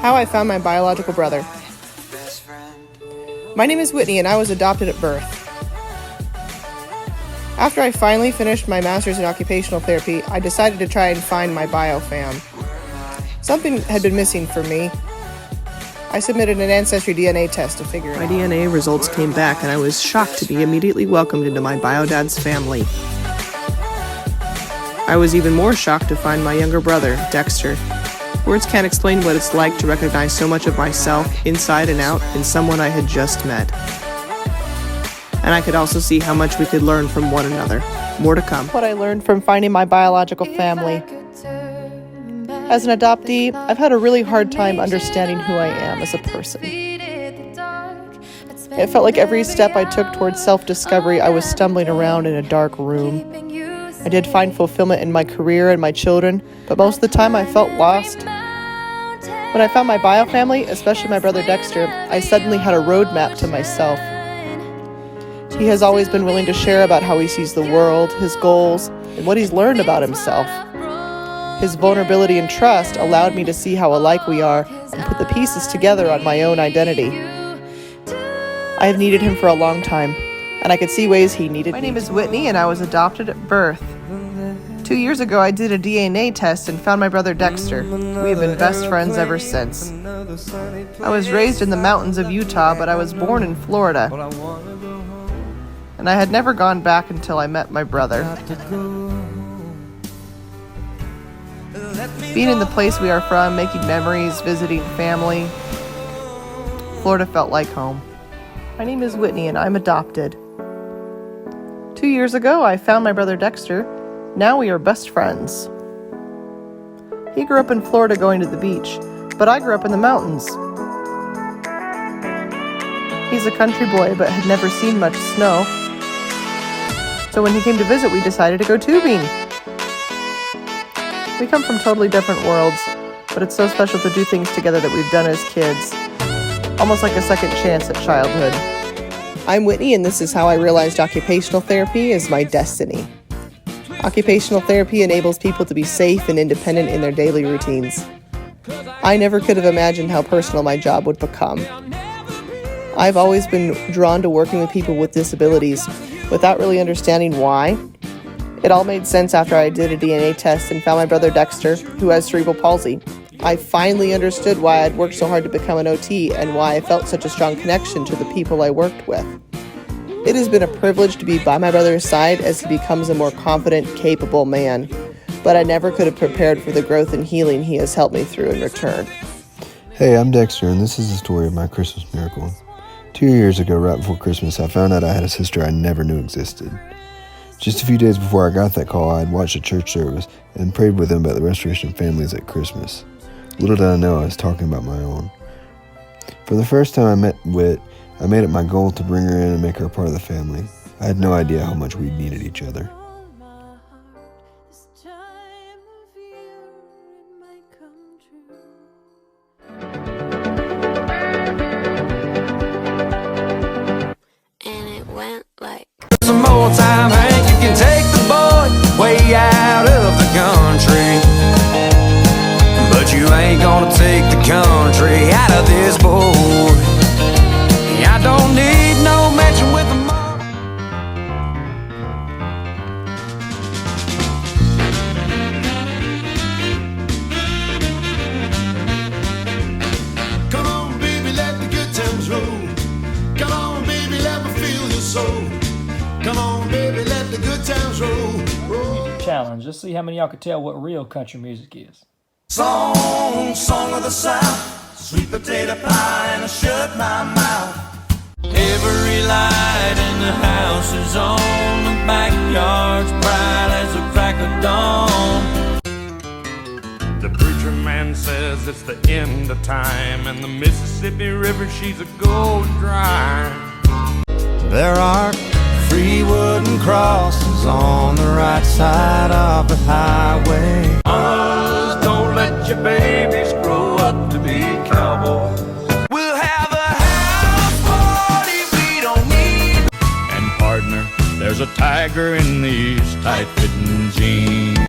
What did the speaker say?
How I found my biological brother. My name is Whitney and I was adopted at birth. After I finally finished my master's in occupational therapy, I decided to try and find my bio fam. Something had been missing for me. I submitted an ancestry DNA test to figure it out. My DNA results came back and I was shocked to be immediately welcomed into my bio-dad's family. I was even more shocked to find my younger brother, Dexter. Words can't explain what it's like to recognize so much of myself, inside and out, in someone I had just met. And I could also see how much we could learn from one another. More to come. What I learned from finding my biological family. As an adoptee, I've had a really hard time understanding who I am as a person. It felt like every step I took towards self-discovery, I was stumbling around in a dark room. I did find fulfillment in my career and my children, but most of the time I felt lost. When I found my bio family, especially my brother Dexter, I suddenly had a roadmap to myself. He has always been willing to share about how he sees the world, his goals, and what he's learned about himself. His vulnerability and trust allowed me to see how alike we are and put the pieces together on my own identity. I have needed him for a long time, and I could see ways he needed me. My name is Whitney, and I was adopted at birth. 2 years ago, I did a DNA test and found my brother Dexter. We have been best friends ever since. I was raised in the mountains of Utah, but I was born in Florida. And I had never gone back until I met my brother. Being in the place we are from, making memories, visiting family, Florida felt like home. My name is Whitney and I'm adopted. 2 years ago, I found my brother Dexter. Now we are best friends. He grew up in Florida going to the beach, but I grew up in the mountains. He's a country boy, but had never seen much snow. So when he came to visit, we decided to go tubing. We come from totally different worlds, but it's so special to do things together that we've done as kids. Almost like a second chance at childhood. I'm Whitney, and this is how I realized occupational therapy is my destiny. Occupational therapy enables people to be safe and independent in their daily routines. I never could have imagined how personal my job would become. I've always been drawn to working with people with disabilities without really understanding why. It all made sense after I did a DNA test and found my brother Dexter, who has cerebral palsy. I finally understood why I'd worked so hard to become an OT and why I felt such a strong connection to the people I worked with. It has been a privilege to be by my brother's side as he becomes a more confident, capable man, but I never could have prepared for the growth and healing he has helped me through in return. Hey, I'm Dexter, and this is the story of my Christmas miracle. 2 years ago, right before Christmas, I found out I had a sister I never knew existed. Just a few days before I got that call, I had watched a church service and prayed with them about the restoration of families at Christmas. Little did I know I was talking about my own. For the first time I met Whit, I made it my goal to bring her in and make her a part of the family. I had no idea how much we needed each other. And it went like some more time, Hank, you can take the boy way out of the country, but you ain't gonna take the country out of this boy. I don't need no mention with the mom. Come on, baby, let the good times roll. Come on, baby, let me feel your soul. Come on, baby, let the good times roll. Challenge. Let's see how many of y'all can tell what real country music is. Song of the South, sweet potato pie, and I shut my mouth. Every light in the house is on, the backyard's bright as a crack of dawn. The preacher man says it's the end of time, and the Mississippi River, she's a going dry. There are 3 wooden crosses on the right side of the highway. Mamas, don't let your babies grow up to be cowboys. We'll have a house party we don't need. And partner, there's a tiger in these tight-fitting jeans.